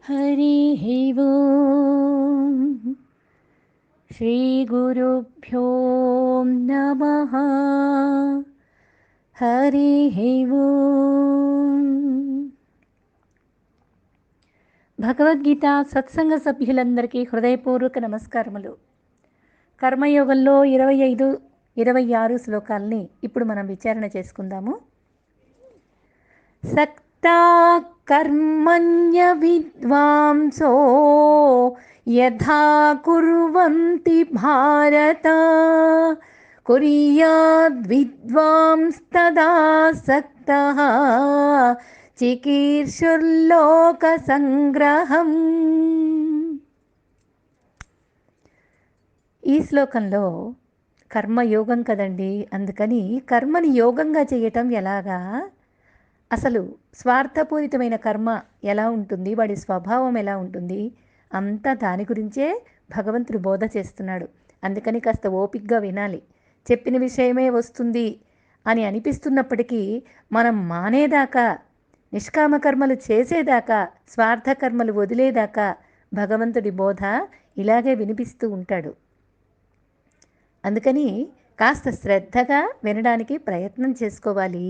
हरिः ओम् श्रीगुरुभ्यो नमः। हरिः ఓం. భగవద్గీత సత్సంగ సభ్యులందరికీ హృదయపూర్వక నమస్కారములు. కర్మయోగంలో 25, 26 శ్లోకాలని ఇప్పుడు మనం విచారణ చేసుకుందాము. సక్తా కర్మణ్య విద్వాంసో యథా కుర్వంతి భారత కుర్యాద్ విద్వాంస్తదా సక్తః చికీర్షుర్లోక సంగ్రహం. ఈ శ్లోకంలో కర్మయోగం కదండి, అందుకని కర్మని యోగంగా చేయటం ఎలాగా, అసలు స్వార్థపూరితమైన కర్మ ఎలా ఉంటుంది, వాడి స్వభావం ఎలా ఉంటుంది, అంతా దాని గురించే భగవంతుడు బోధ చేస్తున్నాడు. అందుకని కాస్త ఓపికగా వినాలి. చెప్పిన విషయమే వస్తుంది అని అనిపిస్తున్నప్పటికీ మనం మానేదాకా, నిష్కామ కర్మలు చేసేదాకా, స్వార్థ కర్మలు వదిలేదాకా భగవంతుడి బోధ ఇలాగే వినిపిస్తూ ఉంటాడు. అందుకని కాస్త శ్రద్ధగా వినడానికి ప్రయత్నం చేసుకోవాలి.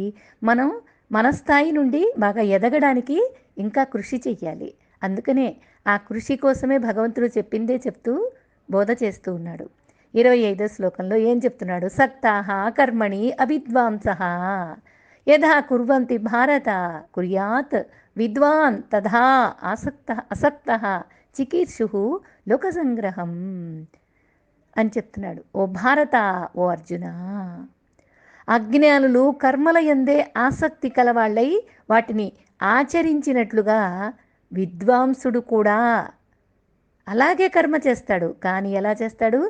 మనం మన స్థాయి నుండి బాగా ఎదగడానికి ఇంకా కృషి చెయ్యాలి. అందుకనే ఆ కృషి కోసమే భగవంతుడు చెప్పిందే చెప్తూ బోధ చేస్తూ ఉన్నాడు. 25వ శ్లోకంలో ఏం చెప్తున్నాడు? సక్తాః కర్మణి అవిద్వాంసః యథా కుర్వంతి భారత కుర్యాత్ విద్వాన్ తథా అసక్తః చికీర్షుః లోకసంగ్రహం అని చెప్తున్నాడు. ఓ భారత, ఓ అర్జున, అజ్ఞానులు కర్మల యందే ఆసక్తి కలవాళ్ళై వాటిని ఆచరించినట్లుగా విద్వాంసుడు కూడా అలాగే కర్మ చేస్తాడు. కానీ ఎలా చేస్తాడు?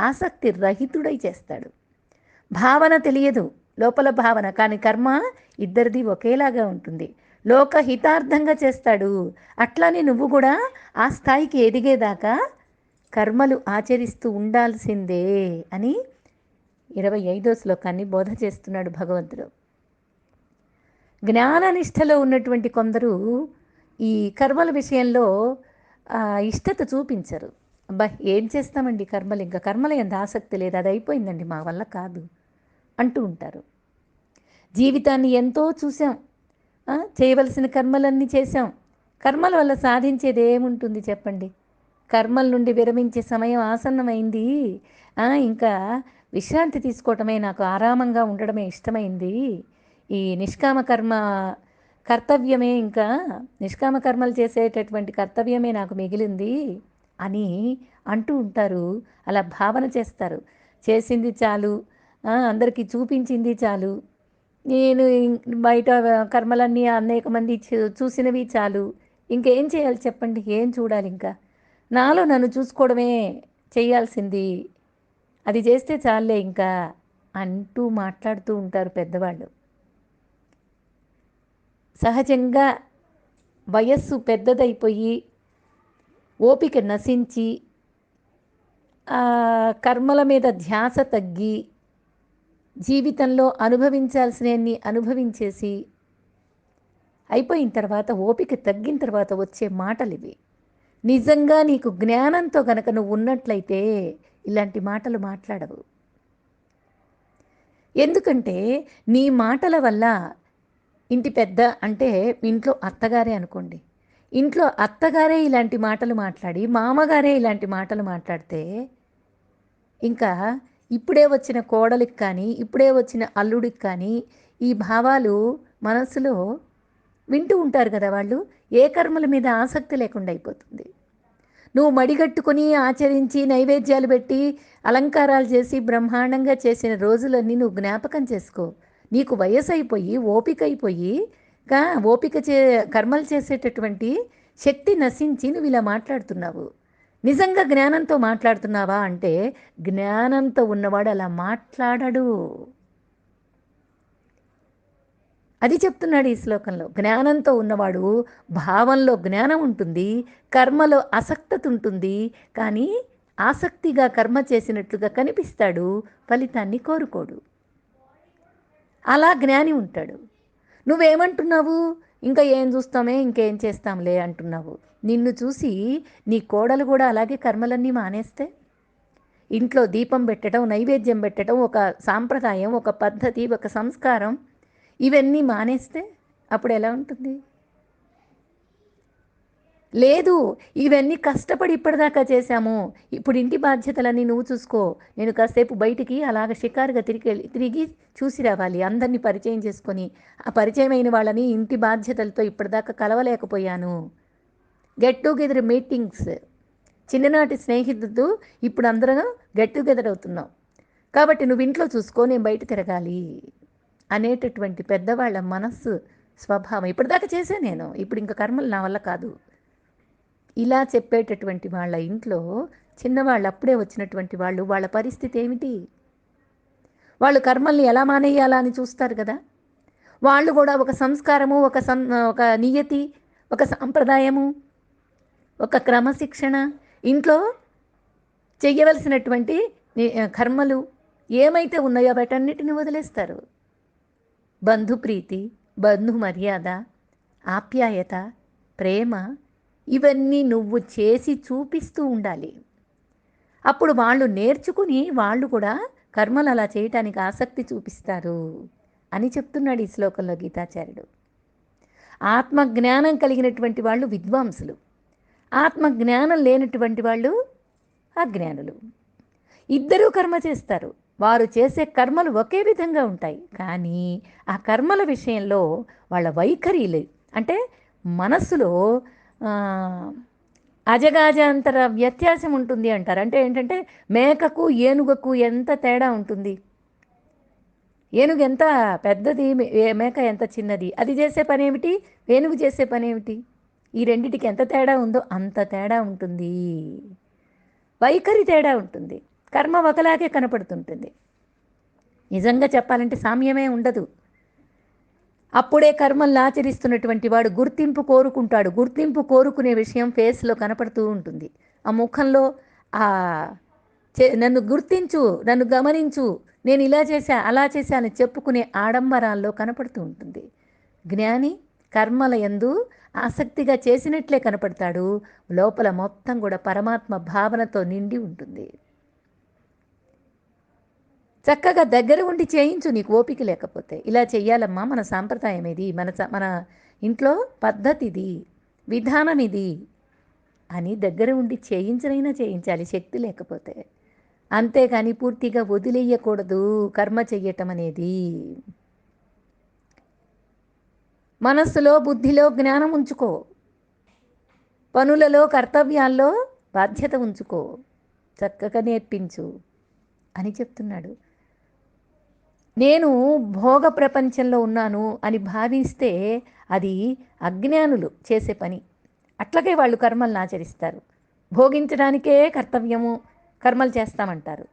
ఆసక్తి రహితుడై చేస్తాడు. భావన తెలియదు, లోపల భావన, కానీ కర్మ ఇద్దరిది ఒకేలాగా ఉంటుంది. లోకహితార్థంగా చేస్తాడు. అట్లానే నువ్వు కూడా ఆ స్థాయికి ఎదిగేదాకా కర్మలు ఆచరిస్తూ ఉండాల్సిందే అని 25వ శ్లోకాన్ని బోధ చేస్తున్నాడు భగవంతుడు. జ్ఞాననిష్టలో ఉన్నటువంటి కొందరు ఈ కర్మల విషయంలో ఇష్టత చూపించరు. అబ్బా ఏం చేస్తామండి కర్మలు, ఇంకా కర్మల ఎంత ఆసక్తి లేదు, అది అయిపోయిందండి, మా వల్ల కాదు అంటూ ఉంటారు. జీవితాన్ని ఎంతో చూసాం, చేయవలసిన కర్మలన్నీ చేసాం, కర్మల వల్ల సాధించేది ఏముంటుంది చెప్పండి? కర్మల నుండి విరమించే సమయం ఆసన్నమైంది, ఇంకా విశ్రాంతి తీసుకోవటమే, నాకు ఆరామంగా ఉండడమే ఇష్టమైంది, ఈ నిష్కామ కర్మ కర్తవ్యమే, ఇంకా నిష్కామ కర్మలు చేసేటటువంటి కర్తవ్యమే నాకు మిగిలింది అని అంటూ ఉంటారు. అలా భావన చేస్తారు. చేసింది చాలు, అందరికీ చూపించింది చాలు, నేను బయట కర్మలన్నీ అనేక మంది చూసినవి చాలు, ఇంకేం చేయాలి చెప్పండి? ఏం చూడాలి? ఇంకా నాలో నన్ను చూసుకోవడమే చేయాల్సింది, అది చేస్తే చాలే ఇంకా అంటూ మాట్లాడుతూ ఉంటారు పెద్దవాళ్ళు. సహజంగా వయస్సు పెద్దదైపోయి ఓపిక నశించి కర్మల మీద ధ్యాస తగ్గి జీవితంలో అనుభవించాల్సినవన్నీ అనుభవించేసి అయిపోయిన తర్వాత, ఓపిక తగ్గిన తర్వాత వచ్చే మాటలు ఇవి. నిజంగా నీకు జ్ఞానంతో గనక నువ్వు ఉన్నట్లయితే ఇలాంటి మాటలు మాట్లాడవు. ఎందుకంటే నీ మాటల వల్ల ఇంటి పెద్ద అంటే ఇంట్లో అత్తగారే అనుకోండి, ఇంట్లో అత్తగారే ఇలాంటి మాటలు మాట్లాడి, మామగారే ఇలాంటి మాటలు మాట్లాడితే ఇంకా ఇప్పుడే వచ్చిన కోడలికి కానీ, ఇప్పుడే వచ్చిన అల్లుడికి కానీ ఈ భావాలు మనసులో వింటూ ఉంటారు కదా. వాళ్ళు ఏ కర్మల మీద ఆసక్తి లేకుండా అయిపోతుంది. నువ్వు మడిగట్టుకొని ఆచరించి నైవేద్యాలు పెట్టి అలంకారాలు చేసి బ్రహ్మాండంగా చేసిన రోజులన్నీ నువ్వు జ్ఞాపకం చేసుకో. నీకు వయసు అయిపోయి, ఓపిక అయిపోయి, ఓపిక కర్మలు చేసేటటువంటి శక్తి నశించి నువ్వు ఇలా మాట్లాడుతున్నావు. నిజంగా జ్ఞానంతో మాట్లాడుతున్నావా అంటే జ్ఞానంతో ఉన్నవాడు అలా మాట్లాడడు. అది చెప్తున్నాడు ఈ శ్లోకంలో. జ్ఞానంతో ఉన్నవాడు భావంలో జ్ఞానం ఉంటుంది, కర్మలో ఆసక్తి ఉంటుంది, కానీ ఆసక్తిగా కర్మ చేసినట్లుగా కనిపిస్తాడు, ఫలితాన్ని కోరుకోడు. అలా జ్ఞాని ఉంటాడు. నువ్వేమంటున్నావు? ఇంకా ఏం చూస్తామే, ఇంకేం చేస్తాంలే అంటున్నావు. నిన్ను చూసి నీ కోడలు కూడా అలాగే కర్మలన్నీ మానేస్తే, ఇంట్లో దీపం పెట్టడం, నైవేద్యం పెట్టడం, ఒక సాంప్రదాయం, ఒక పద్ధతి, ఒక సంస్కారం, ఇవన్నీ మానేస్తే అప్పుడు ఎలా ఉంటుంది? లేదు, ఇవన్నీ కష్టపడి ఇప్పటిదాకా చేశాము, ఇప్పుడు ఇంటి బాధ్యతలన్నీ నువ్వు చూసుకో, నేను కాసేపు బయటికి అలాగ షికారుగా తిరిగి చూసి రావాలి, అందరినీ పరిచయం చేసుకొని, ఆ పరిచయమైన వాళ్ళని ఇంటి బాధ్యతలతో ఇప్పటిదాకా కలవలేకపోయాను. గెట్ టుగెదర్ మీటింగ్స్, చిన్ననాటి స్నేహితులతో ఇప్పుడు అందరం గెట్ టుగెదర్ అవుతున్నాం, కాబట్టి నువ్వు ఇంట్లో చూసుకో, నేను బయట తిరగాలి అనేటటువంటి పెద్దవాళ్ళ మనస్సు, స్వభావం. ఇప్పటిదాకా చేసే నేను, ఇప్పుడు ఇంకా కర్మలు నా వల్ల కాదు, ఇలా చెప్పేటటువంటి వాళ్ళ ఇంట్లో చిన్నవాళ్ళు, అప్పుడే వచ్చినటువంటి వాళ్ళు, వాళ్ళ పరిస్థితి ఏమిటి? వాళ్ళు కర్మల్ని ఎలా మానేయాలా అని చూస్తారు కదా. వాళ్ళు కూడా ఒక సంస్కారము, ఒక నియతి, ఒక సాంప్రదాయము, ఒక క్రమశిక్షణ, ఇంట్లో చెయ్యవలసినటువంటి కర్మలు ఏమైతే ఉన్నాయో వాటన్నిటిని వదిలేస్తారు. బంధుప్రీతి, బంధు మర్యాద, ఆప్యాయత, ప్రేమ, ఇవన్నీ నువ్వు చేసి చూపిస్తూ ఉండాలి. అప్పుడు వాళ్ళు నేర్చుకుని వాళ్ళు కూడా కర్మలు అలా చేయటానికి ఆసక్తి చూపిస్తారు అని చెప్తున్నాడు ఈ శ్లోకంలో గీతాచార్యుడు. ఆత్మజ్ఞానం కలిగినటువంటి వాళ్ళు విద్వాంసులు, ఆత్మజ్ఞానం లేనటువంటి వాళ్ళు అజ్ఞానులు. ఇద్దరూ కర్మ చేస్తారు, వారు చేసే కర్మలు ఒకే విధంగా ఉంటాయి, కానీ ఆ కర్మల విషయంలో వాళ్ళ వైఖరిలు, అంటే మనస్సులో అజగాజాంతర వ్యత్యాసం ఉంటుంది అంటారు. అంటే ఏంటంటే మేకకు ఏనుగకు ఎంత తేడా ఉంటుంది, ఏనుగు ఎంత పెద్దది, మేక ఎంత చిన్నది, అది చేసే పని ఏమిటి, ఏనుగు చేసే పని ఏమిటి, ఈ రెండిటికి ఎంత తేడా ఉందో అంత తేడా ఉంటుంది. వైఖరి తేడా ఉంటుంది, కర్మ ఒకలాగే కనపడుతుంటుంది. నిజంగా చెప్పాలంటే సామ్యమే ఉండదు. అప్పుడే కర్మల్ని ఆచరిస్తున్నటువంటి వాడు గుర్తింపు కోరుకుంటాడు. గుర్తింపు కోరుకునే విషయం ఫేస్లో కనపడుతూ ఉంటుంది, ఆ ముఖంలో. ఆ నన్ను గుర్తించు, నన్ను గమనించు, నేను ఇలా చేశా అలా చేశా అని చెప్పుకునే ఆడంబరాల్లో కనపడుతూ ఉంటుంది. జ్ఞాని కర్మల యందు ఆసక్తిగా చేసినట్లే కనపడతాడు, లోపల మొత్తం కూడా పరమాత్మ భావనతో నిండి ఉంటుంది. చక్కగా దగ్గర ఉండి చేయించు, నీకు ఓపిక లేకపోతే. ఇలా చెయ్యాలమ్మా, మన సాంప్రదాయం ఇది, మన ఇంట్లో పద్ధతి ఇది, విధానం ఇది అని దగ్గర ఉండి చేయించనైనా చేయించాలి, శక్తి లేకపోతే. అంతేకాని పూర్తిగా వదిలేయకూడదు కర్మ చెయ్యటం అనేది. మనస్సులో బుద్ధిలో జ్ఞానం ఉంచుకో, పనులలో కర్తవ్యాల్లో బాధ్యత ఉంచుకో, చక్కగా నేర్పించు అని చెప్తున్నాడు. నేను భోగ ప్రపంచంలో ఉన్నాను అని భావిస్తే అది అజ్ఞానులు చేసే పని. అట్లాగే వాళ్ళు కర్మలను ఆచరిస్తారు, భోగించడానికే కర్తవ్యము, కర్మలు చేస్తామంటారు.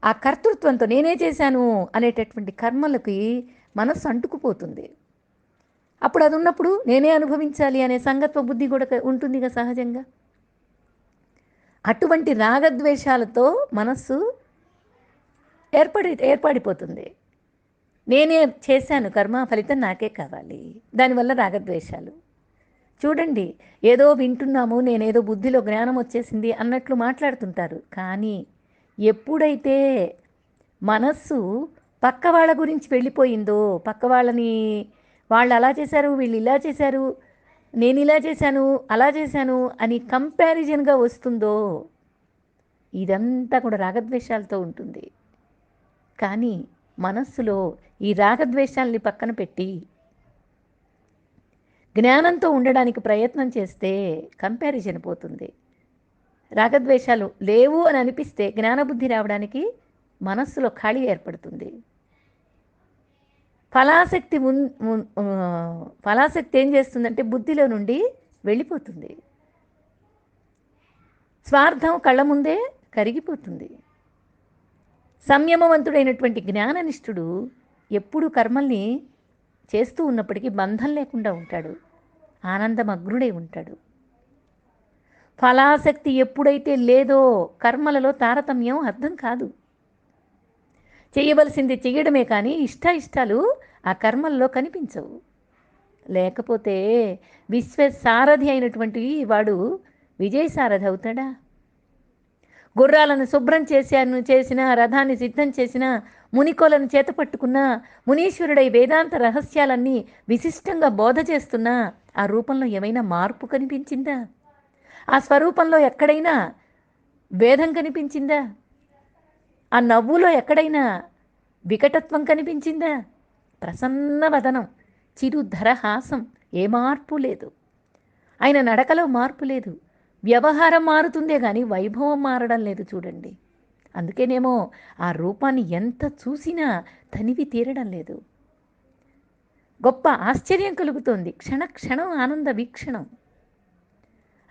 ఆ కర్తృత్వంతో నేనే చేశాను అనేటటువంటి కర్మలకి మనస్సు అంటుకుపోతుంది. అప్పుడు అది ఉన్నప్పుడు నేనే అనుభవించాలి అనే సంగత్వ బుద్ధి కూడా ఉంటుందిగా సహజంగా. అటువంటి రాగద్వేషాలతో మనస్సు ఏర్పడిపోతుంది. నేనే చేశాను కర్మ, ఫలితం నాకే కావాలి, దానివల్ల రాగద్వేషాలు. చూడండి, ఏదో వింటున్నాము, నేనేదో బుద్ధిలో జ్ఞానం వచ్చేసింది అన్నట్లు మాట్లాడుతుంటారు, కానీ ఎప్పుడైతే మనస్సు పక్క వాళ్ళ గురించి వెళ్ళిపోయిందో, పక్క వాళ్ళని, వాళ్ళు అలా చేశారు, వీళ్ళు ఇలా చేశారు, నేను ఇలా చేశాను అలా చేశాను అని కంపారిజన్గా వస్తుందో, ఇదంతా కూడా రాగద్వేషాలతో ఉంటుంది. కానీ మనస్సులో ఈ రాగద్వేషాలని పక్కన పెట్టి జ్ఞానంతో ఉండడానికి ప్రయత్నం చేస్తే కంపారిజన్ పోతుంది. రాగద్వేషాలు లేవు అని అనిపిస్తే జ్ఞానబుద్ధి రావడానికి మనస్సులో ఖాళీ ఏర్పడుతుంది. ఫలాసక్తి ఏం చేస్తుందంటే బుద్ధిలో నుండి వెళ్ళిపోతుంది. స్వార్థం కళ్ళ ముందే కరిగిపోతుంది. సంయమవంతుడైనటువంటి జ్ఞాననిష్ఠుడు ఎప్పుడు కర్మల్ని చేస్తూ ఉన్నప్పటికీ బంధం లేకుండా ఉంటాడు, ఆనందమగ్నుడై ఉంటాడు. ఫలాసక్తి ఎప్పుడైతే లేదో కర్మలలో తారతమ్యం అర్థం కాదు. చేయవలసింది చేయడమే కానీ ఇష్టాలు ఆ కర్మల్లో కనిపించవు. లేకపోతే విశ్వసారథి అయినటువంటి వాడు విజయసారథి అవుతాడా? గుర్రాలను శుభ్రం చేసిన రథాన్ని సిద్ధం చేసిన మునికోలను చేతపట్టుకున్న మునీశ్వరుడై వేదాంత రహస్యాలన్నీ విశిష్టంగా బోధ చేస్తున్న ఆ రూపంలో ఏమైనా మార్పు కనిపించిందా? ఆ స్వరూపంలో ఎక్కడైనా భేదం కనిపించిందా? ఆ నవ్వులో ఎక్కడైనా వికటత్వం కనిపించిందా? ప్రసన్న వదనం, చిరుధరహాసం, ఏ మార్పు లేదు. ఆయన నడకలో మార్పు లేదు. వ్యవహారం మారుతుందే కానీ వైభవం మారడం లేదు చూడండి. అందుకేనేమో ఆ రూపాన్ని ఎంత చూసినా తనివి తీరడం లేదు. గొప్ప ఆశ్చర్యం కలుగుతోంది. క్షణక్షణం ఆనంద వీక్షణం.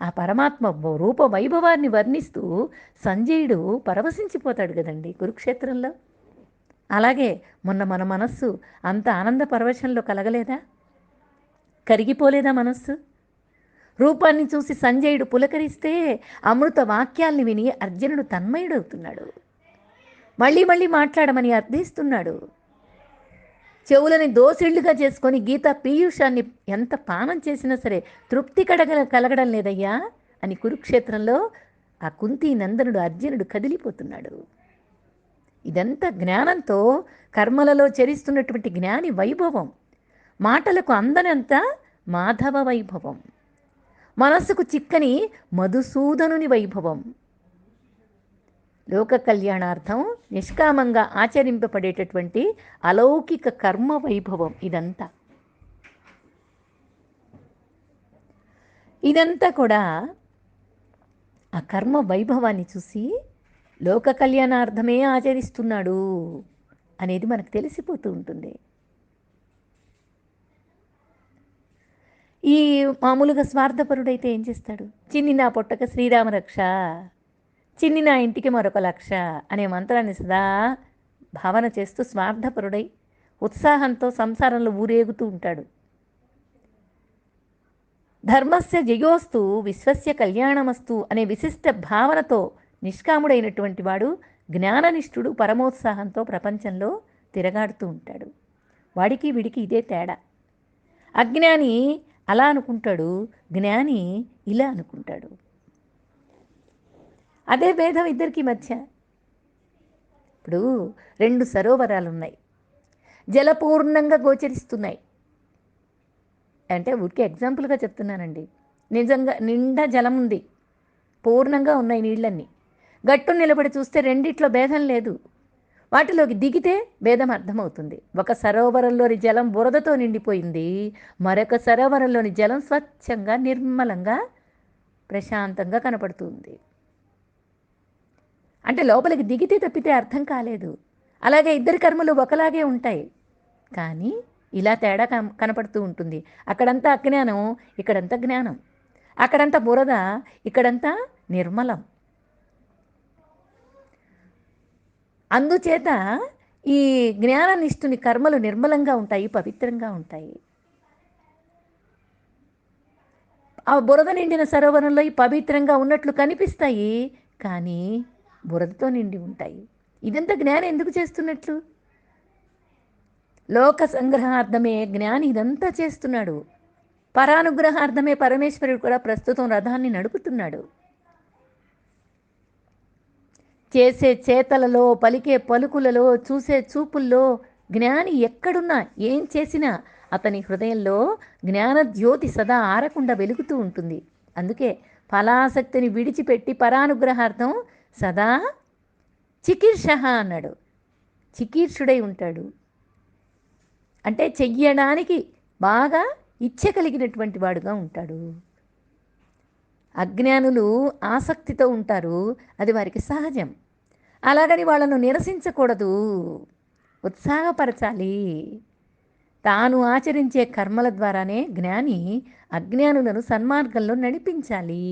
ఆ పరమాత్మ రూప వైభవాన్ని వర్ణిస్తూ సంజయుడు పరవశించిపోతాడు కదండి కురుక్షేత్రంలో. అలాగే మొన్న మన మనస్సు అంత ఆనంద పరవశంలో కలగలేదా? కరిగిపోలేదా మనస్సు? రూపాన్ని చూసి సంజయుడు పులకరిస్తే అమృత వాక్యాల్ని విని అర్జునుడు తన్మయుడవుతున్నాడు. మళ్ళీ మళ్ళీ మాట్లాడమని అర్థిస్తున్నాడు. చెవులని దోసిళ్లుగా చేసుకొని గీతా పీయూషాన్ని ఎంత పానం చేసినా సరే తృప్తి కలగడం లేదయ్యా అని కురుక్షేత్రంలో ఆ కుంతి నందనుడు అర్జునుడు కదిలిపోతున్నాడు. ఇదంతా జ్ఞానంతో కర్మలలో చరిస్తున్నటువంటి జ్ఞాని వైభవం, మాటలకు అందనంత మాధవ వైభవం, మనస్సుకు చిక్కని మధుసూదనుని వైభవం, లోక కళ్యాణార్థం నిష్కామంగా ఆచరింపబడేటటువంటి అలౌకిక కర్మ వైభవం. ఇదంతా కూడా ఆ కర్మ వైభవాన్ని చూసి లోక కళ్యాణార్థమే ఆచరిస్తున్నాడు అనేది మనకు తెలిసిపోతూ ఉంటుంది. ఈ మామూలుగా స్వార్థపరుడైతే ఏం చేస్తాడు? చిన్ని నా పొట్టక శ్రీరామ రక్ష, చిన్ని నా ఇంటికి మరొక లక్ష అనే మంత్రాన్ని సదా భావన చేస్తూ స్వార్థపరుడై ఉత్సాహంతో సంసారంలో ఊరేగుతూ ఉంటాడు. ధర్మస్య జయోస్తు విశ్వస్య కళ్యాణమస్తు అనే విశిష్ట భావనతో నిష్కాముడైనటువంటి వాడు జ్ఞాననిష్ఠుడు పరమోత్సాహంతో ప్రపంచంలో తిరగాడుతూ ఉంటాడు. వాడికి వీడికి ఇదే తేడా. అజ్ఞాని అలా అనుకుంటాడు, జ్ఞాని ఇలా అనుకుంటాడు. అదే భేదం ఇద్దరికి మధ్య. ఇప్పుడు 2 సరోవరాలు ఉన్నాయి, జలపూర్ణంగా గోచరిస్తున్నాయి. అంటే ఊరికే ఎగ్జాంపుల్గా చెప్తున్నానండి. నిజంగా నిండా జలం ఉంది, పూర్ణంగా ఉన్నాయి నీళ్ళన్నీ. గట్టు నిలబడి చూస్తే రెండిట్లో భేదం లేదు. వాటిలోకి దిగితే భేదం అర్థమవుతుంది. ఒక సరోవరంలోని జలం బురదతో నిండిపోయింది, మరొక సరోవరంలోని జలం స్వచ్ఛంగా నిర్మలంగా ప్రశాంతంగా కనపడుతుంది. అంటే లోపలికి దిగితే తప్పితే అర్థం కాలేదు. అలాగే ఇద్దరి కర్మలు ఒకలాగే ఉంటాయి, కానీ ఇలా తేడా కనపడుతూ ఉంటుంది. అక్కడంతా అజ్ఞానం, ఇక్కడంతా జ్ఞానం. అక్కడంతా బురద, ఇక్కడంతా నిర్మలం. అందుచేత ఈ జ్ఞాననిష్ఠుని కర్మలు నిర్మలంగా ఉంటాయి, పవిత్రంగా ఉంటాయి. ఆ బురద నిండిన సరోవరంలో ఈ పవిత్రంగా ఉన్నట్లు కనిపిస్తాయి, కానీ బురదతో నిండి ఉంటాయి. ఇదంతా జ్ఞానం ఎందుకు చేస్తున్నట్లు? లోక సంగ్రహార్థమే జ్ఞాని ఇదంతా చేస్తున్నాడు. పరానుగ్రహార్థమే పరమేశ్వరుడు కూడా ప్రస్తుతం రథాన్ని నడుపుతున్నాడు. చేసే చేతలలో, పలికే పలుకులలో, చూసే చూపుల్లో జ్ఞాని ఎక్కడున్నా ఏం చేసినా అతని హృదయంలో జ్ఞానజ్యోతి సదా ఆరకుండా వెలుగుతూ ఉంటుంది. అందుకే ఫలాసక్తిని విడిచిపెట్టి పరానుగ్రహార్థం సదా చికీర్ష అన్నాడు. చికీర్షుడై ఉంటాడు. అంటే చెయ్యడానికి బాగా ఇచ్చ కలిగినటువంటి వాడుగా ఉంటాడు. అజ్ఞానులు ఆసక్తితో ఉంటారు, అది వారికి సహజం. అలాగని వాళ్ళను నిరసించకూడదు, ఉత్సాహపరచాలి. తాను ఆచరించే కర్మల ద్వారానే జ్ఞాని అజ్ఞానులను సన్మార్గంలో నడిపించాలి.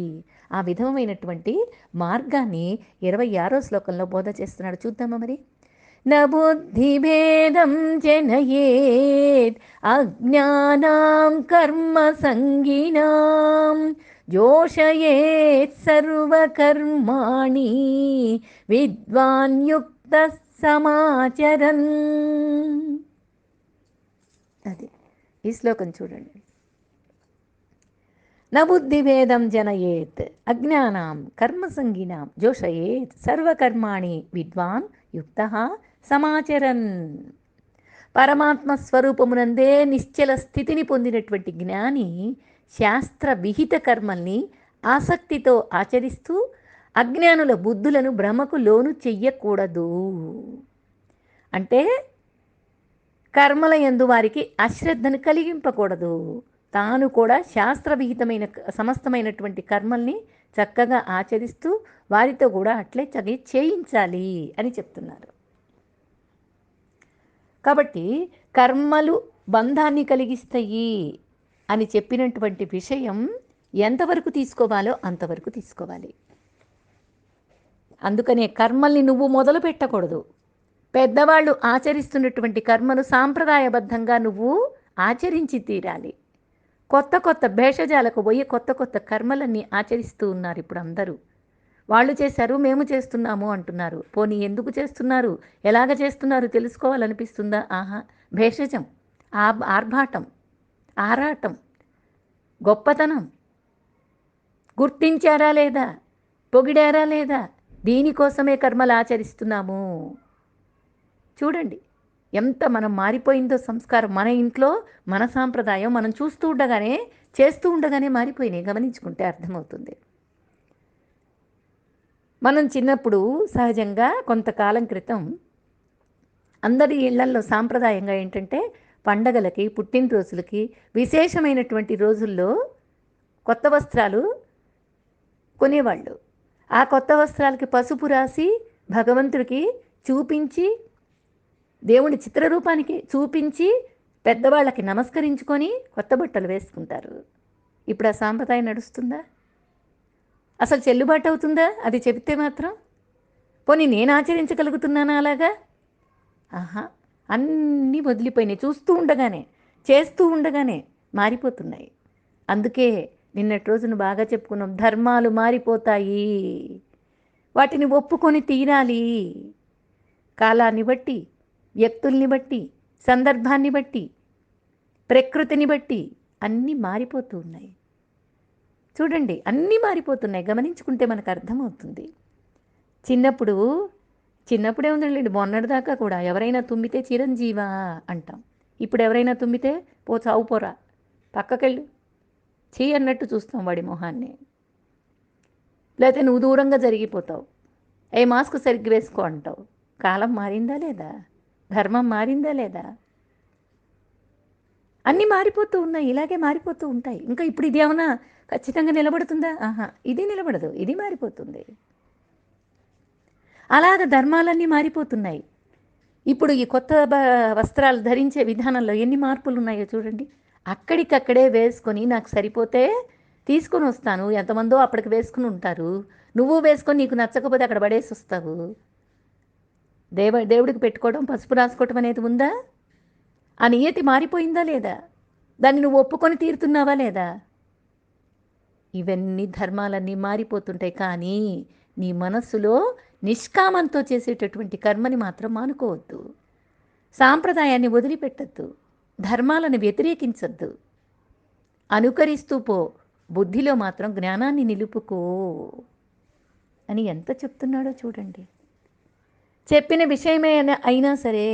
ఆ విధమైనటువంటి మార్గాన్ని 26వ శ్లోకంలో బోధ చేస్తున్నాడు. చూద్దామా మరి. న బుద్ధిభేదం జనయేత్ అజ్ఞానాం కర్మ సంగినాం జోషయేత్ సర్వకర్మాణి విద్వాన్ యుక్త సమాచరన్. అది ఈ శ్లోకం చూడండి. న బుద్ధిభేదం జనయేత్ అజ్ఞానాం కర్మసంగినాం జోషయేత్ సర్వకర్మాణి విద్వాన్ యుక్త సమాచరన్. పరమాత్మ స్వరూపమునందే నిశ్చల స్థితిని పొందినటువంటి జ్ఞాని శాస్త్ర విహిత కర్మల్ని ఆసక్తితో ఆచరిస్తూ అజ్ఞానుల బుద్ధులను భ్రమకు లోను చెయ్యకూడదు. అంటే కర్మల యందు వారికి అశ్రద్ధను కలిగింపకూడదు. తాను కూడా శాస్త్రవిహితమైన సమస్తమైనటువంటి కర్మల్ని చక్కగా ఆచరిస్తూ వారితో కూడా అట్లే చేయించాలి అని చెప్తున్నారు. కాబట్టి కర్మలు బంధాన్ని కలిగిస్తాయి అని చెప్పినటువంటి విషయం ఎంతవరకు తీసుకోవాలో అంతవరకు తీసుకోవాలి. అందుకనే కర్మల్ని నువ్వు మొదలు పెట్టకూడదు. పెద్దవాళ్ళు ఆచరిస్తున్నటువంటి కర్మను సాంప్రదాయబద్ధంగా నువ్వు ఆచరించి తీరాలి. కొత్త కొత్త భేషజాలకు పోయి కొత్త కొత్త కర్మలన్నీ ఆచరిస్తూ ఉన్నారు ఇప్పుడు అందరూ. వాళ్ళు చేశారు మేము చేస్తున్నాము అంటున్నారు. పోనీ ఎందుకు చేస్తున్నారు, ఎలాగ చేస్తున్నారు తెలుసుకోవాలనిపిస్తుందా? ఆహా, భేషజం, ఆర్భాటం, ఆరాటం, గొప్పతనం గుర్తించారా లేదా, పొగిడారా లేదా, దీనికోసమే కర్మలు ఆచరిస్తున్నాము. చూడండి ఎంత మనం మారిపోయిందో సంస్కారం. మన ఇంట్లో మన సాంప్రదాయం మనం చూస్తూ ఉండగానే చేస్తూ ఉండగానే మారిపోయినాయి. గమనించుకుంటే అర్థమవుతుంది. మనం చిన్నప్పుడు సహజంగా కొంతకాలం క్రితం అందరి ఇళ్లల్లో సాంప్రదాయంగా ఏంటంటే పండగలకి, పుట్టినరోజులకి, విశేషమైనటువంటి రోజుల్లో కొత్త వస్త్రాలు కొనేవాళ్ళు. ఆ కొత్త వస్త్రాలకి పసుపు రాసి భగవంతుడికి చూపించి, దేవుని చిత్రరూపానికి చూపించి, పెద్దవాళ్ళకి నమస్కరించుకొని కొత్త బట్టలు వేసుకుంటారు. ఇప్పుడు ఆ సాంప్రదాయం నడుస్తుందా? అసలు చెల్లుబాటు అవుతుందా అది చెబితే మాత్రం? పోనీ నేను ఆచరించగలుగుతున్నానా అలాగా? ఆహా, అన్నీ వదిలిపోయినాయి. చూస్తూ ఉండగానే, చేస్తూ ఉండగానే మారిపోతున్నాయి. అందుకే నిన్నటి రోజును బాగా చెప్పుకున్నాం, ధర్మాలు మారిపోతాయి. వాటిని ఒప్పుకొని తీరాలి. కాలాన్ని బట్టి, వ్యక్తుల్ని బట్టి, సందర్భాన్ని బట్టి, ప్రకృతిని బట్టి అన్నీ మారిపోతూ ఉన్నాయి. చూడండి, అన్నీ మారిపోతున్నాయి. గమనించుకుంటే మనకు అర్థమవుతుంది. చిన్నప్పుడే ఉందండి, మొన్నటిదాకా కూడా ఎవరైనా తుమ్మితే చిరంజీవా అంటాం. ఇప్పుడు ఎవరైనా తుమ్మితే పో చావు పోరా, పక్కకెళ్ళు, చీ అన్నట్టు చూస్తాం వాడి మొహాన్ని. లేకపోతే నువ్వు దూరంగా జరిగిపోతావు, మాస్క్ సరిగ్గా వేసుకో అంటావు. కాలం మారిందా లేదా? ధర్మం మారిందా లేదా? అన్నీ మారిపోతూ ఉన్నాయి, ఇలాగే మారిపోతూ ఉంటాయి. ఇంకా ఇప్పుడు ఇది ఏమన్నా ఖచ్చితంగా నిలబడుతుందా? ఆహా, ఇది నిలబడదు, ఇది మారిపోతుంది. అలాగ ధర్మాలన్నీ మారిపోతున్నాయి. ఇప్పుడు ఈ కొత్త వస్త్రాలు ధరించే విధానంలో ఎన్ని మార్పులు ఉన్నాయో చూడండి. అక్కడికక్కడే వేసుకొని నాకు సరిపోతే తీసుకొని వస్తాను, ఎంతమందో అప్పటికి వేసుకుని ఉంటారు, నువ్వు వేసుకొని నీకు నచ్చకపోతే అక్కడ పడేసి వస్తావు. దేవుడికి పెట్టుకోవడం, పసుపు రాసుకోవటం అనేది ఉందా? ఆ నియతి మారిపోయిందా లేదా? దాన్ని నువ్వు ఒప్పుకొని తీరుతున్నావా లేదా? ఇవన్నీ ధర్మాలన్నీ మారిపోతుంటాయి. కానీ నీ మనస్సులో నిష్కామంతో చేసేటటువంటి కర్మని మాత్రం మానుకోవద్దు. సాంప్రదాయాన్ని వదిలిపెట్టద్దు. ధర్మాలను వ్యతిరేకించద్దు. అనుకరిస్తూ పో. బుద్ధిలో మాత్రం జ్ఞానాన్ని నిలుపుకో అని ఎంత చెప్తున్నాడో చూడండి. చెప్పిన విషయమే అయినా సరే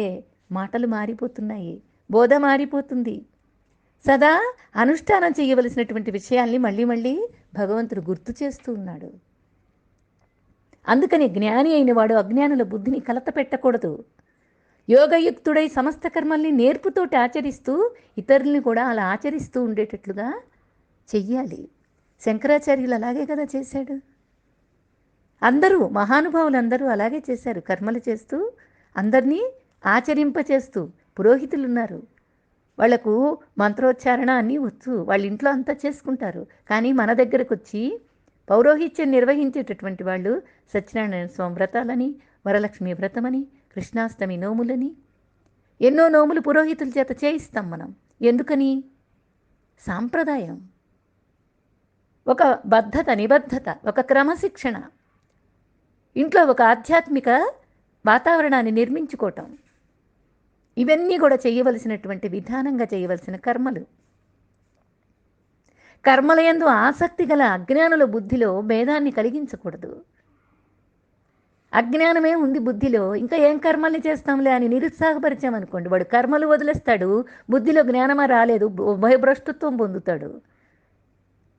మాటలు మారిపోతున్నాయి, బోధ మారిపోతుంది. సదా అనుష్ఠానం చేయవలసినటువంటి విషయాల్ని మళ్ళీ మళ్ళీ భగవంతుడు గుర్తు చేస్తూ ఉన్నాడు. అందుకని జ్ఞాని అయిన వాడు అజ్ఞానుల బుద్ధిని కలత పెట్టకూడదు. యోగయుక్తుడై సమస్త కర్మల్ని నేర్పుతోటి ఆచరిస్తూ ఇతరుల్ని కూడా అలా ఆచరిస్తూ ఉండేటట్లుగా చెయ్యాలి. శంకరాచార్యులు అలాగే కదా చేశాడు. అందరూ మహానుభావులందరూ అలాగే చేశారు. కర్మలు చేస్తూ అందరినీ ఆచరింపచేస్తూ. పురోహితులు ఉన్నారు, వాళ్లకు మంత్రోచ్చారణ అన్నీ వచ్చు, వాళ్ళ ఇంట్లో అంతా చేసుకుంటారు. కానీ మన దగ్గరకు వచ్చి పౌరోహిత్యం నిర్వహించేటటువంటి వాళ్ళు సత్యనారాయణ స్వామి వ్రతాలని, వరలక్ష్మి వ్రతమని, కృష్ణాష్టమి నోములని, ఎన్నో నోములు పురోహితుల చేత చేయిస్తాం మనం. ఎందుకని? సాంప్రదాయం, ఒక బద్ధత, నిబద్ధత, ఒక క్రమశిక్షణ, ఇంట్లో ఒక ఆధ్యాత్మిక వాతావరణాన్ని నిర్మించుకోవటం. ఇవన్నీ కూడా చేయవలసినటువంటి విధానంగా చేయవలసిన కర్మలు. కర్మలయందు ఆసక్తి గల అజ్ఞానుల బుద్ధిలో భేదాన్ని కలిగించకూడదు. అజ్ఞానమే ఉంది బుద్ధిలో, ఇంకా ఏం కర్మల్ని చేస్తాంలే అని నిరుత్సాహపరిచామనుకోండి, వాడు కర్మలు వదిలేస్తాడు, బుద్ధిలో జ్ఞానమా రాలేదు, ఉభయభ్రష్టత్వం పొందుతాడు.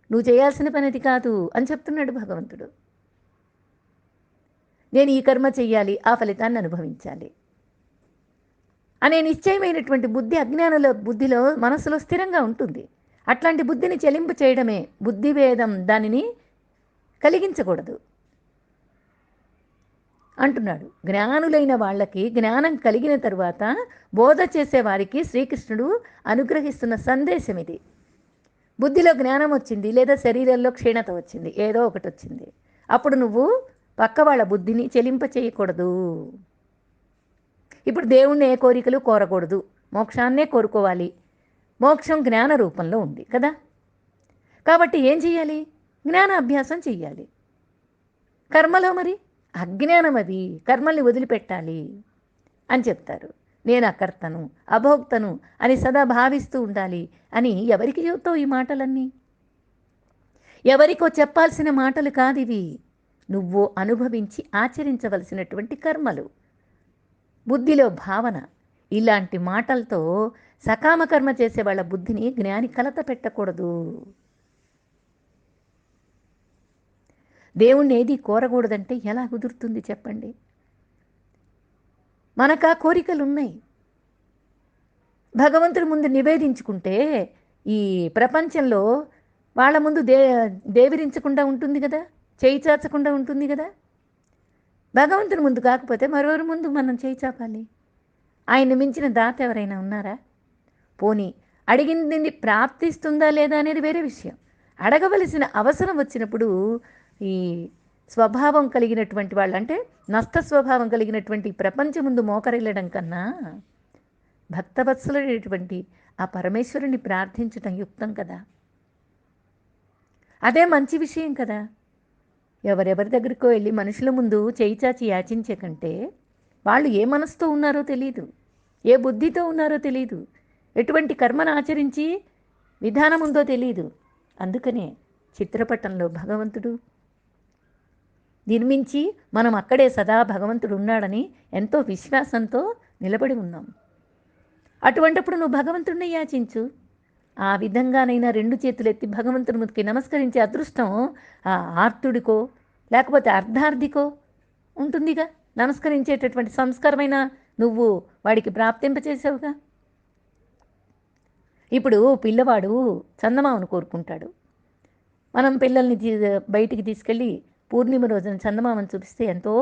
నువ్వు చేయాల్సిన పని అది కాదు అని చెప్తున్నాడు భగవంతుడు. నేను ఈ కర్మ చెయ్యాలి, ఆ ఫలితాన్ని అనుభవించాలి అనే నిశ్చయమైనటువంటి బుద్ధి అజ్ఞానుల బుద్ధిలో, మనసులో స్థిరంగా ఉంటుంది. అట్లాంటి బుద్ధిని చెలింపు చేయడమే బుద్ధిభేదం, దానిని కలిగించకూడదు అంటున్నాడు. జ్ఞానులైన వాళ్ళకి జ్ఞానం కలిగిన తరువాత బోధ చేసే వారికి శ్రీకృష్ణుడు అనుగ్రహిస్తున్న సందేశం ఇది. బుద్ధిలో జ్ఞానం వచ్చింది, లేదా శరీరంలో క్షీణత వచ్చింది, ఏదో ఒకటి వచ్చింది, అప్పుడు నువ్వు పక్క వాళ్ళ బుద్ధిని చెలింప చేయకూడదు. ఇప్పుడు దేవుణ్ణి ఏ కోరికలు కోరకూడదు, మోక్షాన్నే కోరుకోవాలి. మోక్షం జ్ఞాన రూపంలో ఉంది కదా. కాబట్టి ఏం చెయ్యాలి? జ్ఞాన అభ్యాసం చెయ్యాలి. కర్మలో మరి అజ్ఞానం, అది కర్మల్ని వదిలిపెట్టాలి అని చెప్తారు. నేను అకర్తను, అభోక్తను అని సదా భావిస్తూ ఉండాలి అని ఎవరికి చెబుతావు ఈ మాటలన్నీ? ఎవరికో చెప్పాల్సిన మాటలు కాదు ఇవి, నువ్వు అనుభవించి ఆచరించవలసినటువంటి కర్మలు. బుద్ధిలో భావన. ఇలాంటి మాటలతో సకామ కర్మ చేసే వాళ్ళ బుద్ధిని జ్ఞాని కలత పెట్టకూడదు. దేవుణ్ణి ఏది కోరకూడదంటే ఎలా కుదురుతుంది చెప్పండి? మనకు ఆ కోరికలు ఉన్నాయి. భగవంతుడి ముందు నివేదించుకుంటే ఈ ప్రపంచంలో వాళ్ళ ముందు దేవిరించకుండా ఉంటుంది కదా, చేయి చాచకుండా ఉంటుంది కదా. భగవంతుని ముందు కాకపోతే మరొకరి ముందు మనం చేయి చాపాలి. ఆయన్ని మించిన దాత ఎవరైనా ఉన్నారా? పోనీ అడిగింది ప్రాప్తిస్తుందా లేదా అనేది వేరే విషయం. అడగవలసిన అవసరం వచ్చినప్పుడు ఈ స్వభావం కలిగినటువంటి వాళ్ళు, అంటే నష్ట స్వభావం కలిగినటువంటి ప్రపంచం ముందు మోకరిల్లడం కన్నా భక్తవత్సలుడైనటువంటి ఆ పరమేశ్వరుని ప్రార్థించటం యుక్తం కదా. అదే మంచి విషయం కదా. ఎవరెవరి దగ్గరికో వెళ్ళి మనుషుల ముందు చేయి చాచి యాచించే కంటే వాళ్ళు ఏ మనసుతో ఉన్నారో తెలియదు, ఏ బుద్ధితో ఉన్నారో తెలియదు, ఎటువంటి కర్మను ఆచరించి విధానం ఉందో తెలియదు. అందుకనే చిత్రపటంలో భగవంతుడు నిర్మించి మనం అక్కడే సదా భగవంతుడు ఉన్నాడని ఎంతో విశ్వాసంతో నిలబడి ఉన్నాం. అటువంటిప్పుడు నువ్వు భగవంతుడిని యాచించు. ఆ విధంగానైనా రెండు చేతులు ఎత్తి భగవంతుని ముందుకి నమస్కరించే అదృష్టం ఆ ఆర్తుడికో లేకపోతే అర్ధార్థికో ఉంటుందిగా. నమస్కరించేటటువంటి సంస్కారమైన నువ్వు వాడికి ప్రాప్తింపచేసావుగా. ఇప్పుడు పిల్లవాడు చందమామను కోరుకుంటాడు. మనం పిల్లల్ని బయటికి తీసుకెళ్ళి పూర్ణిమ రోజున చందమామను చూపిస్తే ఎంతో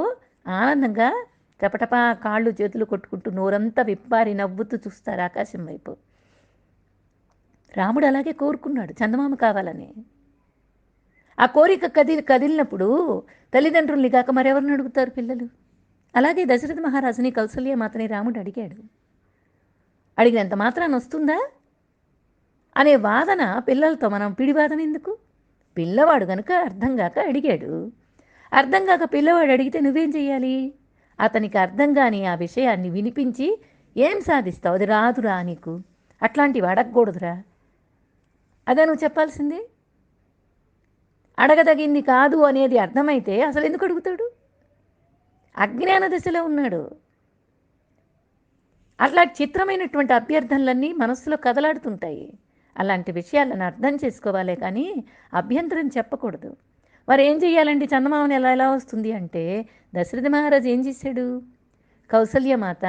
ఆనందంగా టపటపా కాళ్ళు చేతులు కొట్టుకుంటూ నోరంతా విప్పారి నవ్వుతూ చూస్తారు ఆకాశం వైపు. రాముడు అలాగే కోరుకున్నాడు చందమామ కావాలని. ఆ కోరిక కదిలినప్పుడు తల్లిదండ్రుల్ని కాక మరెవరిని అడుగుతారు పిల్లలు? అలాగే దశరథ మహారాజుని కౌసల్య మాతని రాముడు అడిగాడు. అడిగినంత మాత్రాన్ని వస్తుందా అనే వాదన పిల్లలతో మనం పిడివాదం ఎందుకు? పిల్లవాడు కనుక అర్థం కాక అడిగాడు. అర్థం కాక పిల్లవాడు అడిగితే నువ్వేం చెయ్యాలి? అతనికి అర్థం కాని ఆ విషయాన్ని వినిపించి ఏం సాధిస్తావు? అది రాదురా నీకు, అట్లాంటివి అడగకూడదురా, అదే నువ్వు చెప్పాల్సింది. అడగదగింది కాదు అనేది అర్థమైతే అసలు ఎందుకు అడుగుతాడు? అజ్ఞాన దశలో ఉన్నాడు. అట్లా చిత్రమైనటువంటి అభ్యర్థనలన్నీ మనస్సులో కదలాడుతుంటాయి. అలాంటి విషయాలను అర్థం చేసుకోవాలే కానీ అభ్యంతరం చెప్పకూడదు. మరి ఏం చెయ్యాలండి? చందమామని ఎలా వస్తుంది అంటే, దశరథ మహారాజు ఏం చేశాడు? కౌసల్యమాత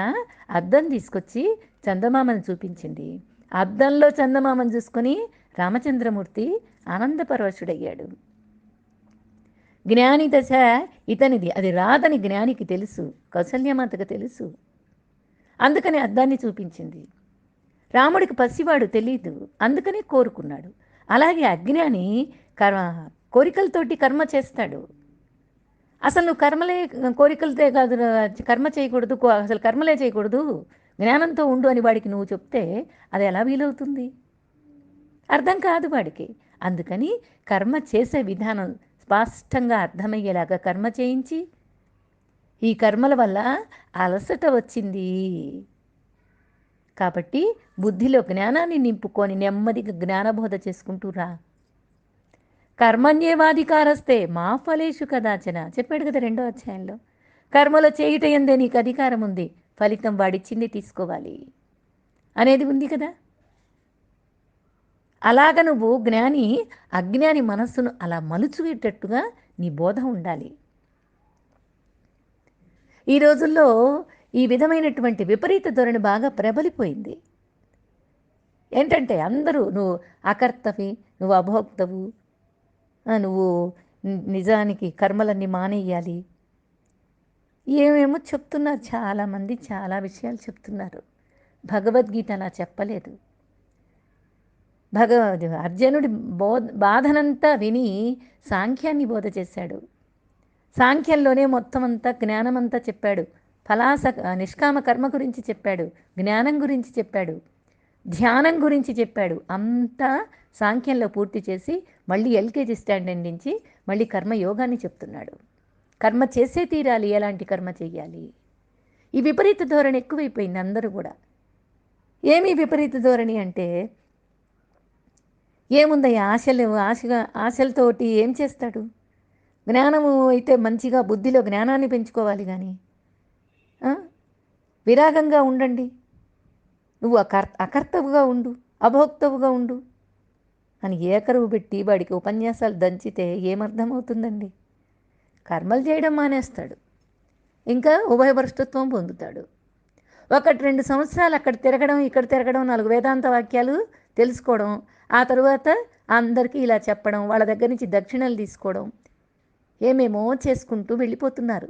అద్దం తీసుకొచ్చి చందమామను చూపించింది. అద్దంలో చందమామను చూసుకొని రామచంద్రమూర్తి ఆనందపరవశుడయ్యాడు. జ్ఞాని దశ ఇతనిది, అది రాదని జ్ఞానికి తెలుసు, కౌసల్యమాతకు తెలుసు. అందుకని అద్దాన్ని చూపించింది. రాముడికి పసివాడు తెలీదు, అందుకనే కోరుకున్నాడు. అలాగే అజ్ఞాని కోరికలతోటి కర్మ చేస్తాడు. అసలు నువ్వు కోరికలతో కాదు, కర్మ చేయకూడదు, అసలు కర్మలే చేయకూడదు, జ్ఞానంతో ఉండు అని వాడికి నువ్వు చెప్తే అది ఎలా వీలవుతుంది? అర్థం కాదు వాడికి. అందుకని కర్మ చేసే విధానం స్పష్టంగా అర్థమయ్యేలాగా కర్మ చేయించి, ఈ కర్మల వల్ల అలసట వచ్చింది కాబట్టి బుద్ధిలో జ్ఞానాన్ని నింపుకొని నెమ్మదిగా జ్ఞానబోధ చేసుకుంటూ రా కర్మణ్యేవాధికారస్తే మా ఫలేషు కదాచన చెప్పాడు కదా 2వ అధ్యాయంలో. కర్మలో చేయుట యందే నీకు అధికారం ఉంది, ఫలితం వాడిచ్చింది తీసుకోవాలి అనేది ఉంది కదా. అలాగ నువ్వు జ్ఞాని అజ్ఞాని మనస్సును అలా మలుచుకేటట్టుగా నీ బోధ ఉండాలి. ఈ రోజుల్లో ఈ విధమైనటువంటి విపరీత ధోరణి బాగా ప్రబలిపోయింది. ఏంటంటే అందరూ నువ్వు అకర్తవి, నువ్వు అభోక్తవు, నువ్వు నిజానికి కర్మలన్నీ మానేయాలి, ఏమేమో చెప్తున్నారు. చాలామంది చాలా విషయాలు చెప్తున్నారు. భగవద్గీత అలా చెప్పలేదు. అర్జునుడి బాధనంతా విని సాంఖ్యాన్ని బోధ చేశాడు. సాంఖ్యంలోనే మొత్తం అంతా జ్ఞానమంతా చెప్పాడు. నిష్కామ కర్మ గురించి చెప్పాడు, జ్ఞానం గురించి చెప్పాడు, ధ్యానం గురించి చెప్పాడు. అంతా సాంఖ్యంలో పూర్తి చేసి మళ్ళీ ఎల్కేజీ స్టాండర్డ్ నుంచి మళ్ళీ కర్మయోగాన్ని చెప్తున్నాడు. కర్మ చేసే తీరాలి, ఎలాంటి కర్మ చెయ్యాలి. ఈ విపరీత ధోరణి ఎక్కువైపోయింది అందరూ కూడా. ఏమీ విపరీత ధోరణి అంటే ఏముందయ్యా, ఆశలతోటి ఏం చేస్తాడు? జ్ఞానము అయితే మంచిగా బుద్ధిలో జ్ఞానాన్ని పెంచుకోవాలి కానీ విరాగంగా ఉండండి, నువ్వు అకర్తవుగా ఉండు, అభోక్తవుగా ఉండు అని ఏకరువు పెట్టి వాడికి ఉపన్యాసాలు దంచితే ఏమర్థమవుతుందండి? కర్మలు చేయడం మానేస్తాడు, ఇంకా ఉభయభ్రష్టత్వం పొందుతాడు. 1-2 సంవత్సరాలు అక్కడ తిరగడం, ఇక్కడ తిరగడం, 4 వేదాంత వాక్యాలు తెలుసుకోవడం, ఆ తరువాత అందరికీ ఇలా చెప్పడం, వాళ్ళ దగ్గర నుంచి దక్షిణలు తీసుకోవడం, ఏమేమో చేసుకుంటూ వెళ్ళిపోతున్నారు.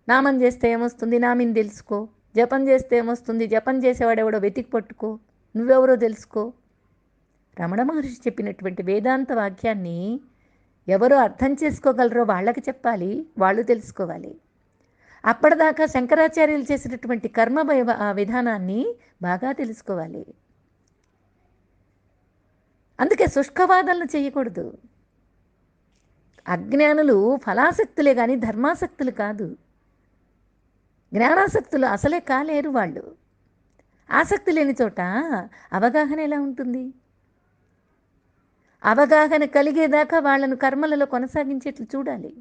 నామం చేస్తే ఏమొస్తుంది, నామిని తెలుసుకో. జపం చేస్తే ఏమొస్తుంది, జపం చేసేవాడెవడో వెతికి పట్టుకో, నువ్వెవరో తెలుసుకో. రమణ మహర్షి చెప్పినటువంటి వేదాంత వాక్యాన్ని ఎవరో అర్థం చేసుకోగలరో వాళ్ళకి చెప్పాలి, వాళ్ళు తెలుసుకోవాలి. అప్పటిదాకా శంకరాచార్యులు చేసినటువంటి కర్మ విధానాన్ని బాగా తెలుసుకోవాలి. అందుకే శుష్కవాదనలు చేయకూడదు. అజ్ఞానులు ఫలాసక్తులే కానీ ధర్మాసక్తులు కాదు. జ్ఞానాసక్తులు అసలే కాలేరు వాళ్ళు. ఆసక్తి లేని చోట అవగాహన ఎలా ఉంటుంది? అవగాహన కలిగేదాకా వాళ్ళను కర్మలలో కొనసాగించేట్లు చూడాలి.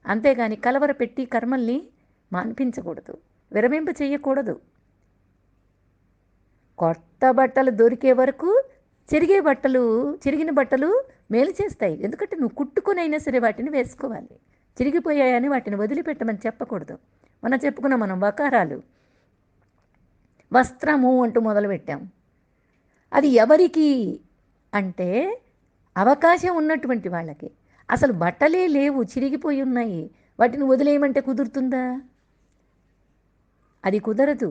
అంతేగాని కలవరపెట్టి కర్మల్ని మాన్పించకూడదు, విరమింప చేయకూడదు. కొత్త బట్టలు దొరికే వరకు చిరిగిన బట్టలు మేలు చేస్తాయి. ఎందుకంటే నువ్వు కుట్టుకునైనా సరే వాటిని వేసుకోవాలి. చిరిగిపోయాయని వాటిని వదిలిపెట్టమని చెప్పకూడదు. మనం వకారాలు, వస్త్రము అంటూ మొదలుపెట్టాం. అది ఎవరికి అంటే అవకాశం ఉన్నటువంటి వాళ్ళకి. అసలు బట్టలే లేవు, చిరిగిపోయి ఉన్నాయి, వాటిని వదిలేయమంటే కుదురుతుందా? అది కుదరదు.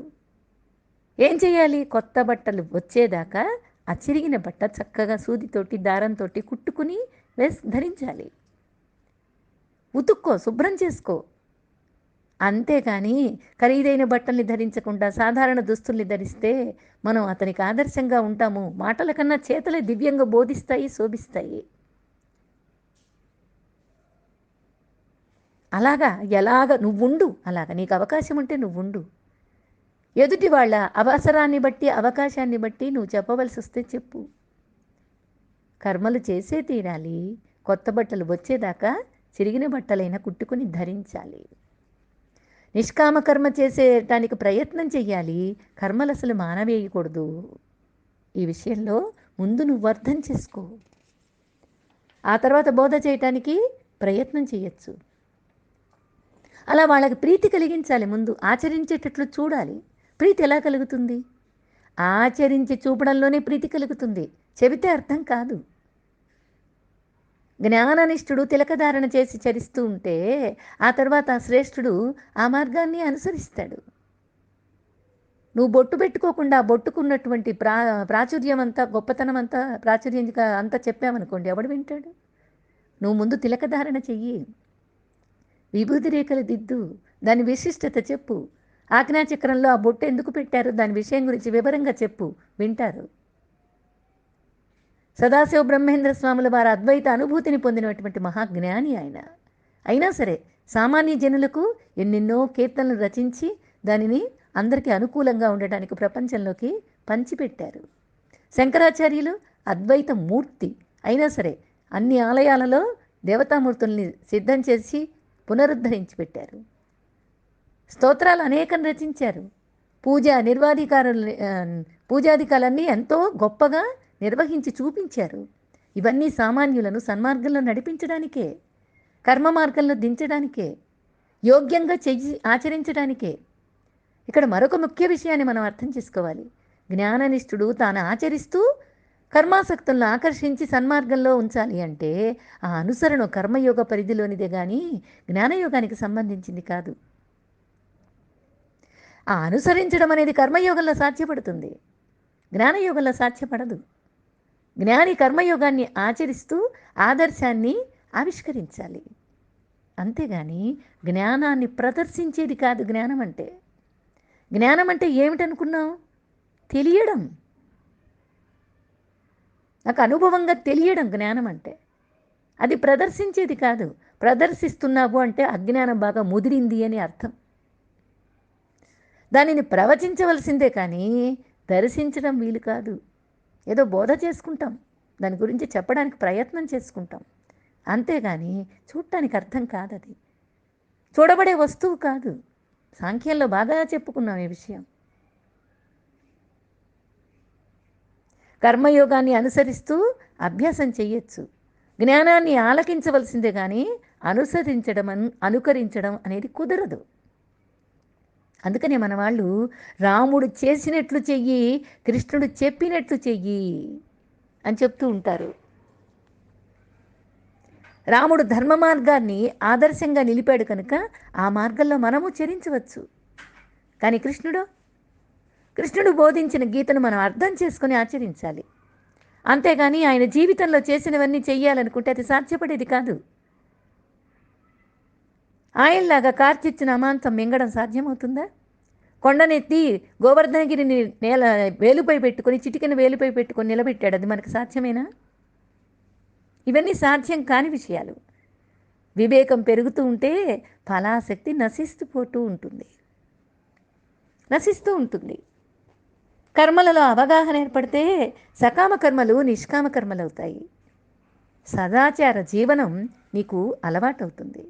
ఏం చేయాలి? కొత్త బట్టలు వచ్చేదాకా ఆ చిరిగిన బట్ట చక్కగా సూదితోటి దారంతో కుట్టుకుని ధరించాలి. ఉతుక్కో, శుభ్రం చేసుకో. అంతేకాని ఖరీదైన బట్టల్ని ధరించకుండా సాధారణ దుస్తుల్ని ధరిస్తే మనం అతనికి ఆదర్శంగా ఉంటాము. మాటల కన్నా చేతలే దివ్యంగా బోధిస్తాయి, శోభిస్తాయి. ఎలాగ నువ్వుండు, అలాగా నీకు అవకాశం ఉంటే నువ్వుండు. ఎదుటి వాళ్ళ అవసరాన్ని బట్టి, అవకాశాన్ని బట్టి నువ్వు చెప్పవలసి వస్తే చెప్పు. కర్మలు చేసే తీరాలి. కొత్త బట్టలు వచ్చేదాకా చిరిగిన బట్టలైనా కుట్టుకుని ధరించాలి. నిష్కామ కర్మ చేసేటానికి ప్రయత్నం చెయ్యాలి. కర్మలు అసలు మానవేయకూడదు. ఈ విషయంలో ముందు నువ్వు అర్థం చేసుకో. ఆ తర్వాత బోధ చేయటానికి ప్రయత్నం చేయొచ్చు. అలా వాళ్ళకి ప్రీతి కలిగించాలి. ముందు ఆచరించేటట్లు చూడాలి. ప్రీతి ఎలా కలుగుతుంది? ఆచరించి చూపడంలోనే ప్రీతి కలుగుతుంది. చెబితే అర్థం కాదు. జ్ఞాననిష్ఠుడు తిలకధారణ చేసి చరిస్తూ ఉంటే ఆ తర్వాత ఆ శ్రేష్ఠుడు ఆ మార్గాన్ని అనుసరిస్తాడు. నువ్వు బొట్టు పెట్టుకోకుండా బొట్టుకున్నటువంటి ప్రాచుర్యం అంతా, గొప్పతనం అంతా, ప్రాచుర్యం అంతా చెప్పామనుకోండి, ఎవడు వింటాడు? నువ్వు ముందు తిలకధారణ చెయ్యి, విభూతి రేఖలు దిద్దు, దాని విశిష్టత చెప్పు. ఆజ్ఞాచక్రంలో ఆ బొట్టు ఎందుకు పెట్టారు దాని విషయం గురించి వివరంగా చెప్పు, వింటారు. సదాశివ బ్రహ్మేంద్ర స్వాముల వారి అద్వైత అనుభూతిని పొందినటువంటి మహాజ్ఞాని ఆయన. అయినా సరే సామాన్య జనులకు ఎన్నెన్నో కీర్తనలు రచించి దానిని అందరికీ అనుకూలంగా ఉండటానికి ప్రపంచంలోకి పంచిపెట్టారు. శంకరాచార్యులు అద్వైత మూర్తి అయినా సరే అన్ని ఆలయాలలో దేవతామూర్తుల్ని సిద్ధం చేసి పునరుద్ధరించి పెట్టారు. స్తోత్రాలు అనేకం రచించారు. పూజాధికాలన్నీ ఎంతో గొప్పగా నిర్వహించి చూపించారు. ఇవన్నీ సామాన్యులను సన్మార్గంలో నడిపించడానికే, కర్మ మార్గంలో దించడానికే, యోగ్యంగా ఆచరించడానికే. ఇక్కడ మరొక ముఖ్య విషయాన్ని మనం అర్థం చేసుకోవాలి. జ్ఞాననిష్ఠుడు తాను ఆచరిస్తూ కర్మాసక్తులను ఆకర్షించి సన్మార్గంలో ఉంచాలి అంటే ఆ అనుసరణ కర్మయోగ పరిధిలోనిదే కానీ జ్ఞానయోగానికి సంబంధించింది కాదు. ఆ అనుసరించడం అనేది కర్మయోగంలో సాధ్యపడుతుంది, జ్ఞానయోగంలో సాధ్యపడదు. జ్ఞాని కర్మయోగాన్ని ఆచరిస్తూ ఆదర్శాన్ని ఆవిష్కరించాలి, అంతేగాని జ్ఞానాన్ని ప్రదర్శించేది కాదు జ్ఞానం అంటే. జ్ఞానం అంటే ఏమిటనుకున్నావు? తెలియడం, నాకు అనుభవంగా తెలియడం జ్ఞానం అంటే. అది ప్రదర్శించేది కాదు. ప్రదర్శిస్తున్నావు అంటే అజ్ఞానం బాగా ముదిరింది అని అర్థం. దానిని ప్రవచించవలసిందే కానీ దర్శించడం వీలు కాదు. ఏదో బోధ చేసుకుంటాం, దాని గురించి చెప్పడానికి ప్రయత్నం చేసుకుంటాం, అంతేగాని చూడటానికి అర్థం కాదు. అది చూడబడే వస్తువు కాదు. సాంఖ్యంలో బాగా చెప్పుకున్నాం ఈ విషయం. కర్మయోగాన్ని అనుసరిస్తూ అభ్యాసం చెయ్యొచ్చు. జ్ఞానాన్ని ఆలకించవలసిందే కానీ అనుకరించడం అనేది కుదరదు. అందుకనే మన వాళ్ళు రాముడు చేసినట్లు చెయ్యి, కృష్ణుడు చెప్పినట్లు చెయ్యి అని చెప్తూ ఉంటారు. రాముడు ధర్మ మార్గాన్ని ఆదర్శంగా నిలిపాడు కనుక ఆ మార్గంలో మనము చరించవచ్చు. కానీ కృష్ణుడు బోధించిన గీతను మనం అర్థం చేసుకొని ఆచరించాలి, అంతేగాని ఆయన జీవితంలో చేసినవన్నీ చెయ్యాలనుకుంటే అది సాధ్యపడేది కాదు. ఆయనలాగా కార్చిచ్చిన అమాంతం మింగడం సాధ్యమవుతుందా? కొండనెత్తి గోవర్ధనగిరిని వేలుపై పెట్టుకొని, చిటికెన వేలుపై పెట్టుకొని నిలబెట్టాడు. అది మనకు సాధ్యమేనా? ఇవన్నీ సాధ్యం కాని విషయాలు. వివేకం పెరుగుతూ ఉంటే ఫలాశక్తి నశిస్తూ ఉంటుంది. కర్మలలో అవగాహన ఏర్పడితే సకామ కర్మలు నిష్కామ కర్మలు అవుతాయి. సదాచార జీవనం నీకు అలవాటవుతుంది.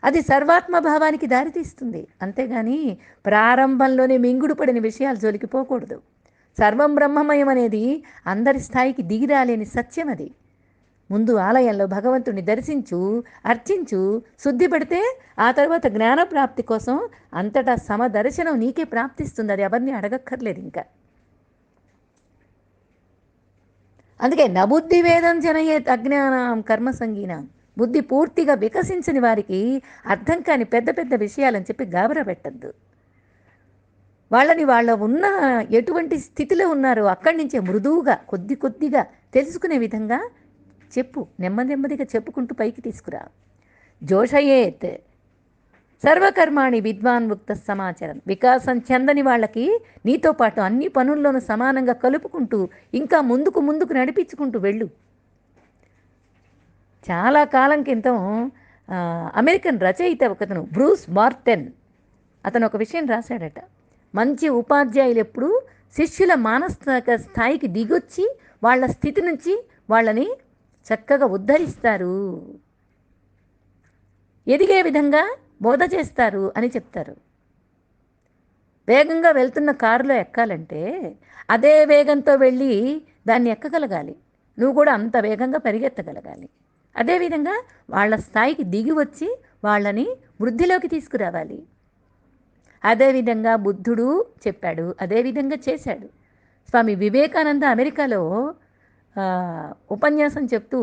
అది సర్వాత్మభావానికి దారితీస్తుంది, అంతేగాని ప్రారంభంలోనే మింగుడు పడిన విషయాలు జోలికి పోకూడదు. సర్వం బ్రహ్మమయం అనేది అందరి స్థాయికి దిగిరాలేని సత్యం. అది ముందు ఆలయంలో భగవంతుని దర్శించు, అర్చించు, శుద్ధి పడితే ఆ తర్వాత జ్ఞానప్రాప్తి కోసం అంతటా సమదర్శనం నీకే ప్రాప్తిస్తుంది. అది ఎవరిని అడగక్కర్లేదు ఇంకా. అందుకే నబుద్ధి వేదం జనయేత్ అజ్ఞానం కర్మ సంగీనం. బుద్ధి పూర్తిగా వికసించని వారికి అర్థం కాని పెద్ద పెద్ద విషయాలని చెప్పి గాబరా పెట్టద్దు. వాళ్ళని వాళ్ళ ఉన్న ఎటువంటి స్థితిలో ఉన్నారో అక్కడి నుంచే మృదువుగా కొద్దిగా తెలుసుకునే విధంగా చెప్పు, నెమ్మదిగా చెప్పుకుంటూ పైకి తీసుకురా. జోషయేత్ సర్వకర్మాణి విద్వాన్ముక్త సమాచారం. వికాసం చెందని వాళ్ళకి నీతో పాటు అన్ని పనుల్లోనూ సమానంగా కలుపుకుంటూ ఇంకా ముందుకు నడిపించుకుంటూ వెళ్ళు. చాలా కాలం క్రితం అమెరికన్ రచయిత ఒకతను బ్రూస్ మార్టెన్, అతను ఒక విషయం రాశాడట. మంచి ఉపాధ్యాయులు ఎప్పుడు శిష్యుల మానసిక స్థాయికి దిగొచ్చి వాళ్ళ స్థితి నుంచి వాళ్ళని చక్కగా ఉద్ధరిస్తారు, ఎదిగే విధంగా బోధ చేస్తారు అని చెప్తారు. వేగంగా వెళ్తున్న కారులో ఎక్కాలంటే అదే వేగంతో వెళ్ళి దాన్ని ఎక్కగలగాలి. నువ్వు కూడా అంత వేగంగా పరిగెత్తగలగాలి. అదేవిధంగా వాళ్ళ స్థాయికి దిగి వచ్చి వాళ్ళని వృద్ధిలోకి తీసుకురావాలి. అదేవిధంగా బుద్ధుడు చెప్పాడు, అదేవిధంగా చేశాడు. స్వామి వివేకానంద అమెరికాలో ఉపన్యాసం చెప్తూ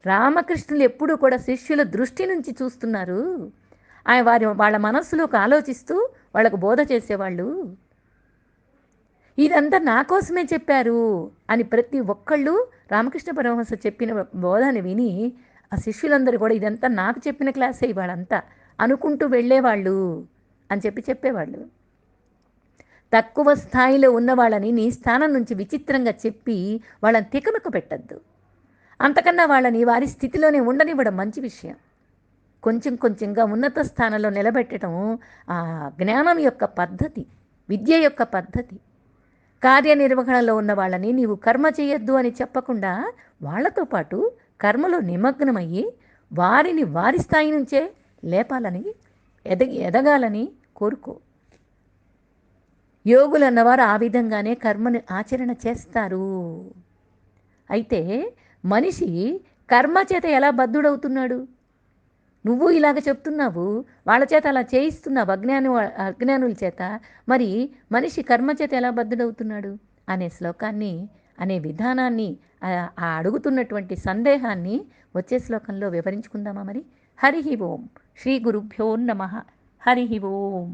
రామకృష్ణులు ఎప్పుడూ కూడా శిష్యుల దృష్టి నుంచి చూస్తున్నారు, వాళ్ళ మనస్సులోకి ఆలోచిస్తూ వాళ్ళకు బోధ చేసేవాళ్ళు. ఇదంతా నా కోసమే చెప్పారు అని ప్రతి ఒక్కళ్ళు రామకృష్ణ పరమహంస చెప్పిన బోధని విని ఆ శిష్యులందరూ కూడా ఇదంతా నాకు చెప్పిన క్లాసే ఇవాళంతా అనుకుంటూ వెళ్ళేవాళ్ళు అని చెప్పేవాళ్ళు. తక్కువ స్థాయిలో ఉన్న వాళ్ళని నీ స్థానం నుంచి విచిత్రంగా చెప్పి వాళ్ళని తికమక పెట్టద్దు. అంతకన్నా వాళ్ళని వారి స్థితిలోనే ఉండనివ్వడం మంచి విషయం. కొంచెంగా ఉన్నత స్థానంలో నిలబెట్టడం ఆ జ్ఞానం యొక్క పద్ధతి, విద్య యొక్క పద్ధతి. కార్యనిర్వహణలో ఉన్న వాళ్ళని నీవు కర్మ చేయొద్దు అని చెప్పకుండా వాళ్ళతో పాటు కర్మలో నిమగ్నమయ్యి వారిని వారి స్థాయి నుంచే లేపాలని ఎదగాలని కోరుకో. యోగులు అన్నవారు ఆ విధంగానే కర్మని ఆచరణ చేస్తారు. అయితే మనిషి కర్మ చేత ఎలా బద్ధుడవుతున్నాడు? నువ్వు ఇలాగ చెప్తున్నావు, వాళ్ళ చేత అలా చేయిస్తున్నావు అజ్ఞానుల చేత. మరి మనిషి కర్మ చేత ఎలా బద్ధుడవుతున్నాడు అనే శ్లోకాన్ని, అనే విధానాన్ని, ఆ అడుగుతున్నటువంటి సందేహాన్ని వచ్చే శ్లోకంలో వివరించుకుందామా మరి? హరి ఓం. శ్రీ గురుభ్యో నమః. హరి ఓం.